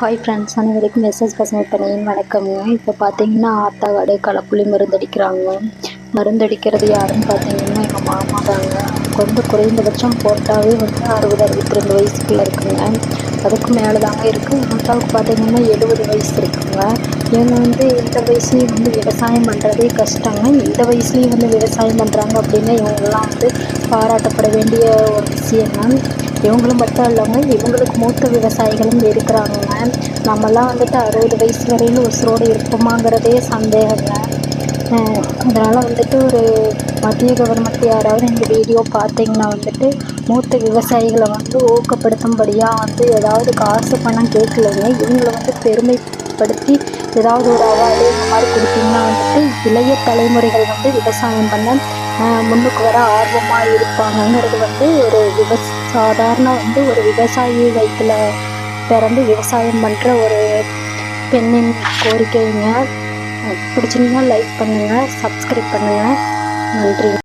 Hi friends, அனைவருக்கும் SS பசுமை பண்ணையின் வணக்கம்ங்க. இப்போ பார்த்தீங்கன்னா ஆத்தாக்காடு களப்புள்ளி மருந்தடிக்கிறாங்க. மருந்தடிக்கிறது யாருன்னு பார்த்தீங்கன்னா எங்கள் மாமா தாங்க. அவருக்கு வந்து குறைந்தபட்சம் போட்டாவே வந்து 60-62 வயசுக்குள்ளே இருக்குங்க. அதுக்கு மேலே தாங்க இருக்குது. ஆத்தாவுக்கு பார்த்தீங்கன்னா 70 வயசு இருக்குங்க. இவங்க வந்து இந்த வயசுலேயும் வந்து விவசாயம் பண்ணுறதே கஷ்டங்க. இந்த வயசுலேயும் வந்து விவசாயம் பண்ணுறாங்க அப்படின்னா இவங்கெல்லாம் வந்து பாராட்டப்பட வேண்டிய ஒரு விஷயங்க. இவங்களும் மட்டும் இல்லைங்க, இவங்களுக்கு மூத்த விவசாயிகளும் இருக்கிறாங்க. நம்மலாம் வந்துட்டு 60 வயசு வரையிலும் உசுரோடு இருப்போமாங்கிறதே சந்தேகங்க. அதனால் வந்துட்டு ஒரு மத்திய கவர்மெண்ட் யாராவது இந்த வீடியோ பார்த்தீங்கன்னா வந்துட்டு மூத்த விவசாயிகளை வந்து ஊக்கப்படுத்தும்படியாக வந்து ஏதாவது காசு பணம் கேட்கலைங்க, இவங்களை வந்து பெருமைப்படுத்தி ஏதாவது ஒரு அவார்டு இந்த மாதிரி கொடுத்தீங்கன்னா வந்துட்டு இளைய தலைமுறைகள் வந்து விவசாயம் பண்ண முன்னுக்கு வர ஆர்வமாக இருப்பாங்கங்கிறது வந்து ஒரு சாதாரண வந்து ஒரு விவசாயி வயிற்றில் பிறந்து விவசாயம் பண்ணுற ஒரு பெண்ணின் கோரிக்கைங்க. பிடிச்சிருந்தா லைக் பண்ணுங்கள், சப்ஸ்கிரைப் பண்ணுங்கள். நன்றி.